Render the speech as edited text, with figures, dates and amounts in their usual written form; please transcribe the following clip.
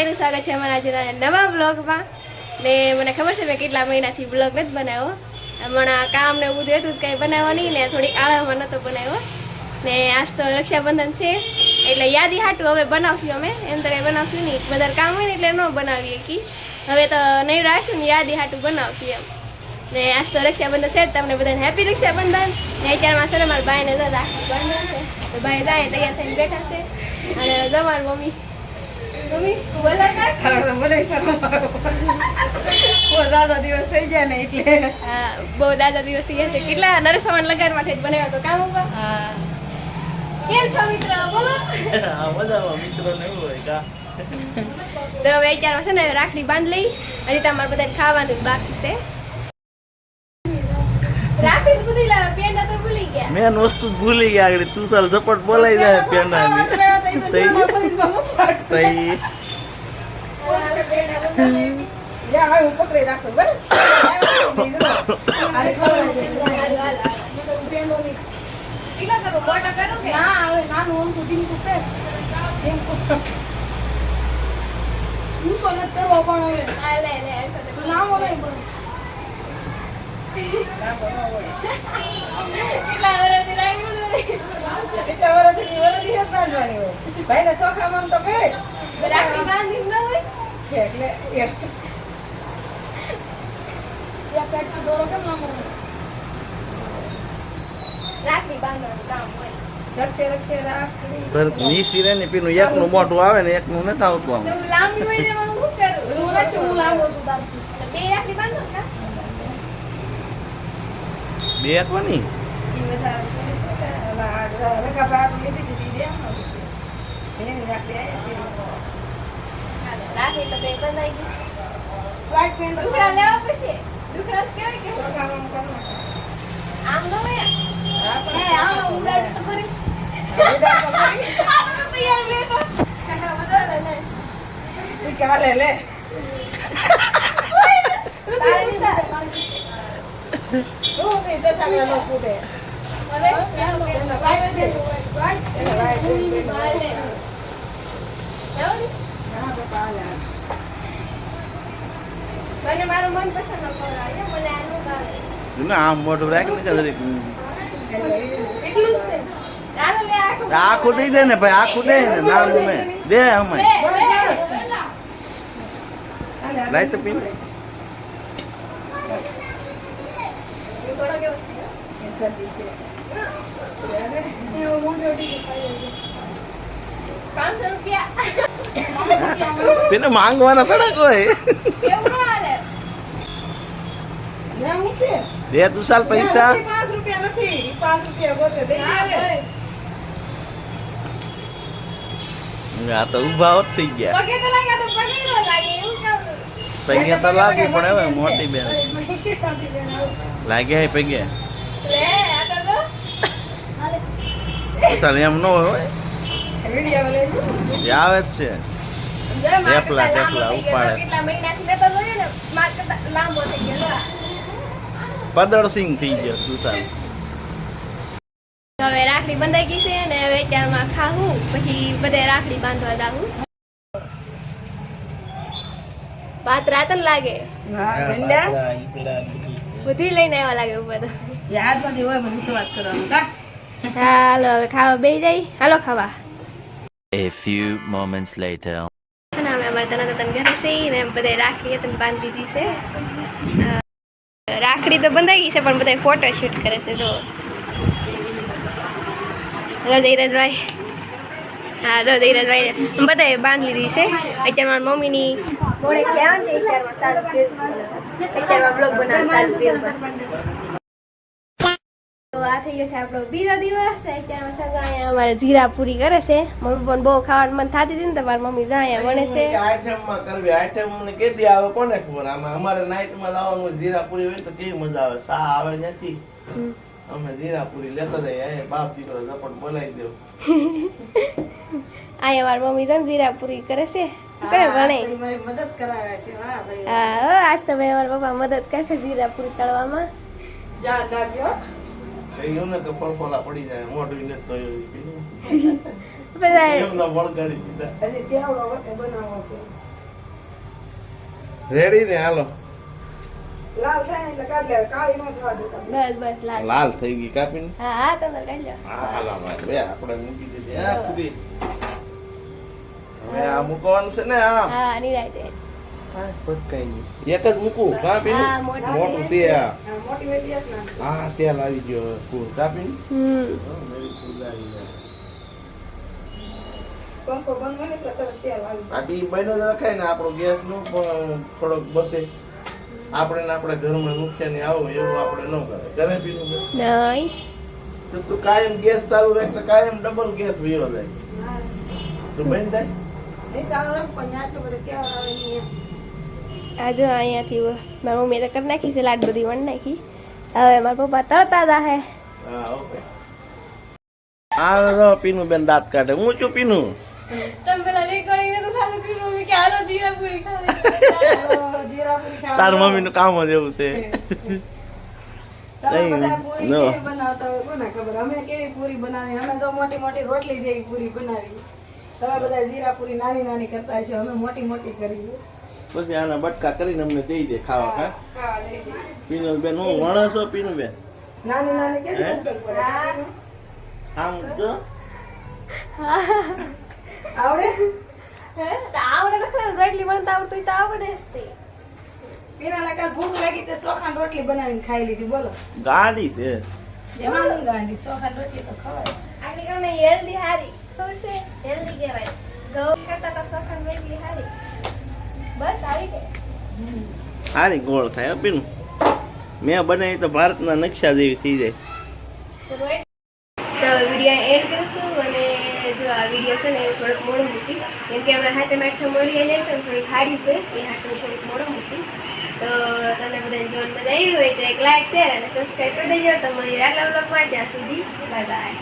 બધાનું સ્વાગત છે અમારા આજના નવા બ્લોગમાં ને મને ખબર છે મેં કેટલા મહિનાથી બ્લોગ નથી બનાવ્યો હમણાં કામ ને બધું હતું કંઈ બનાવવા નહીં ને થોડીક આળામાં નહોતો બનાવ્યો ને આજ તો રક્ષાબંધન છે એટલે યાદી હાટું હવે બનાવ્યું અમે એમ તો કંઈ બનાવ્યું નહીં વધારે કામ હોય ને એટલે ન બનાવીએ કે હવે તો નહીં રાખ્યું ને યાદી હાટું બનાવ્યું એમ ને આજ તો રક્ષાબંધન છે તમને બધાને હેપી રક્ષાબંધન ને અત્યારમાં છે ને મારા ભાઈને રાખી બંધન છે તો ભાઈ જાય તૈયાર થઈને બેઠા છે અને તમારી મમ્મી બોલા બહુ દાદા દિવસ થઈ ગયા ને એટલે હા બહુ દાદા દિવસ થઈ ગયા છે કેટલા નરેશ મામાના લગન માટે જ બનાવ્યો હતો કામ ઉપર કેમ છો મિત્ર બોલો મજામાં મિત્રો ને એવું હોય કા તો હવે અત્યારમાં છે ને રાખડી બાંધ લઈ હજી તમારે બધા ખાવાનું બાકી છે રાખડી ભૂલી લાવ પેંડા તો ભૂલી ગયા મેન વસ્તુ ભૂલી ગયા આગળ તું સાલ ઝપટ બોલાઈ જાય પેંડાની તઈ યા હું પકડી રાખું બસ અરે કેટલા કરું મોટા કરું કે ના હવે નાનું ઓમ કુટીન કુપે એમ કુપ હું સોનત કરવો પણ હવે આ લે લે લાવો નહીં પણ કેટલા વર્ષથી રાખ્યું ભાઈ ને સોખામાં તો બે રાખડી બાંધી ન હોય એટલે એક દોરો કેમ ના મળે રાખડી બાંધવાનું કામ હોય રક્ષે રક્ષે રાખડી પર નીસી રે ને પેલું એકનું મોટું આવે ને એકનું નથી આવતું આમ તો લાંબી હોય તો હું કરું હું નથી હું લાંબો છું તાર બે રાખડી બાંધો કા બે એકવાની રકા બાર લીધી દીધી એની રાખડી રાખડી તો કઈ બંધાઈ ગઈ લાઈટ પેન દુખડા લેવા પડશે દુખડા કેવાય કે સોખામાં કરવું આમ ન હોય હે આમ ઉડાડ તો કરી આ તો તૈયાર બેઠો કાકા બદલ ને ઈ કાલે લે તારે ની તારે ઓ તે દસાગલા નો કુટે હવે વાઈ દે વાઈ હા બાપા લા મને મારું મન પસંદ ન કરાય મને આનું ભાવે ના આમ મોટું રાખ ને જરીક એટલું જ છે ચાલો લે આખું દઈ દે ને ભાઈ આખું દે ને નાનું ને દે અમે લાઈ તો પીને થોડો કેવો સદી છે એવો મોટો ટી 500 રૂપિયા પેલે માંગવાના થોડાક હોય કેવું હાલે લે હું છે દે તું સાલ પૈસા 5 રૂપિયા નથી 5 રૂપિયા ગોતે દઈ દે આ તો ઊભા હોત થઈ ગયા પગે તો લાગ્યા તો પગે ન લાગે એવું કામ પગે તો લાગી પણ હવે મોટી બેન લાગે પગે લે આ તો હાલે ચાલ એમ ન હોય વિડિયો લેજો એ આવે જ છે કેટલા ઉપાડે. કેટલા મહિનાથી લેતો જોઈએ ને માર કરતા લાંબો થઈ ગયો પદળસિંહ થઈ ગયો તું સાલ હવે રાખડી બંધાઈ ગઈ છે ને હવે અત્યારમાં ખાવું પછી બધે રાખડી બાંધવા જાવું વાત રાતન લાગે હા ભંડા બધી લઈને આવ્યા લાગે ઉપર તો યાદ માંથી હોય મને વાત કરવાનું કા હાલો હવે ખાવા બેસી જાય હાલો ખાવા A few moments later. અમે અમારે તને ઘરે છે ને બધા રાખડી તને બાંધી દીધી છે રાખડી તો બંધાઈ ગઈ છે પણ બધા ફોટો શૂટ કરે છે જો ધીરજભાઈ હા ધીરજભાઈ બધાએ બાંધી લીધી છે અત્યારમાં મારી મમ્મીની મોડે કહેવા ને અત્યારમાં સારું અત્યારમાં બ્લોગ બનાવવાનું ચાલુ કર્યું તો આ થઈ ગયો છે આપણો બીજો દિવસ ને અત્યારમાં સગા અહીંયા અમારે જીરા પૂરી કરે છે મમ્મી પણ બહુ ખાવાનું મન થતી હતી ને તો મારી મમ્મી અહીંયા વણે છે આઈટમમાં કરવી આઈટમ ને કેદી આવે કોને ખબર આમાં અમારે નાઈટમાં લાવવાનું જીરાપુરી હોય તો કેવી મજા આવે સા આવે નથી અમે જીરાપુરી લેતા જઈએ એ બાપ દીકરો ઝપટ બોલાવી દેવ અહીંયા મારી મમ્મી છે ને જીરા પૂરી કરે છે કરે વણે મારી મદદ કરાવે છે વાહ ભાઈ હા આજ તો ભાઈ મારા પપ્પા મદદ કરશે જીરા પૂરી તળવામાં જા લાગ્યો એમને તો ફળફળા પડી જાય મોઢું ને તો બધા એમના વળગાડી દીધા હજી સેવડો વખતે બનાવો છે રેડી ને હાલો લાલ થાય ને એટલે કાઢ લેવાય, કાળી ન થવા દેતા. બસ બસ લાલ લાલ થઈ ગઈ કાપીને હા હા તમે કાઢી લો હા હાલો ભાઈ બે આપણે મૂકી દીધી હા પૂરી હવે આ મૂકવાનું છે ને આ હા નિરાયતે હા પટકાઈ ગઈ એક જ મૂકું કાપીને હા, મોટી મોટું છે આ હા, મોટી વેલી જ નાખ. હા તેલ આવી ગયો ફૂલ કાપીને મેરી ફૂલ આવી જાય પંખો બંધ હોય ને એટલે તરત તેલ આવી જાય. બાકી બને જ રખાય ને આપણો ગેસ નો પણ થોડોક બસે આપણે ને આપણે ઘરમાં નુકસાની આવો એવું આપણે ન કરે ઘરે પીનું નહીં તો તું કાયમ ગેસ ચાલુ રાખ તો કાયમ ડબલ ગેસ વયો જાય હા. તો બની જાય નહીં સારું રાખ, પણ આટલું બધું કેવા આવે નહીં એમ. આ જો અહીંયાથી મારી મમ્મીએ તો કરી નાખી છે લાટ બધી વણ નાખી હવે મારા પપ્પા તરતા જાહે હા ઓકે આ જો પીનું બેન દાંત કાઢે હું છું પીનું તમે પેલા રેકોર્ડિંગ તો ચાલુ કર્યું મમ્મી કે હાલો જીરા પૂરી ખાવી તો જીરાપુરી ખાવા તાર જાઓ. મમ્મી નું કામ જ એવું છે તમે નહીં, બધા પૂરી no. કેવી બનાવતા હોય કોને ખબર. અમે કેવી પૂરી બનાવી, અમે તો મોટી મોટી રોટલી જેવી પૂરી બનાવી. તમે બધા જીરા પૂરી નાની નાની કરતા હશો, અમે મોટી મોટી કરી. પછી આના બટકા કરીને અમને દઈ દે ખાવા હા ખાવા દઈ દઈએ. પીનું બેન હું વણસો પીનું બેન નાની નાની કેવી હે? ઉકેલ પડે હા. આમ જો આવડે? હે તો આવડે તો ખરું રોટલી બનતા આવડતું હોય તો આવડે જ તે પીનાલા કાલ ભૂખ લાગી તે ચોખાની રોટલી બનાવીને ખાઈ લીધી. બોલો ગાડી છે જવાનું ગાંડી, ચોખાની રોટલી તો ખવાય. આટલી તમને હેલ્ધી હારી ખબર છે હેલ્ધી કહેવાય ઘઉં કરતા તો સખન રોટલી હારી બસ આવી ગઈ સારી ગોળ થાય હો પીનું મેં બનાવી તો ભારતના નકશા જેવી થઈ જાય તો વિડીયો એન્ડ કરીશું અને જો આ વિડીયો છે ને એ થોડુંક મોડું મૂકી કેમ કે આપણે હાથે માથે મળી જાય છે ને થોડીક હાડી છે એ હાથે થોડુંક મોડું મૂકી તો તમને બધાને જોન મજા આવી હોય તો એક લાઈક શેર અને સબસ્ક્રાઈબ કરી દેજો તો મળી આગલા વ્લોગમાં ત્યાં સુધી બાય બાય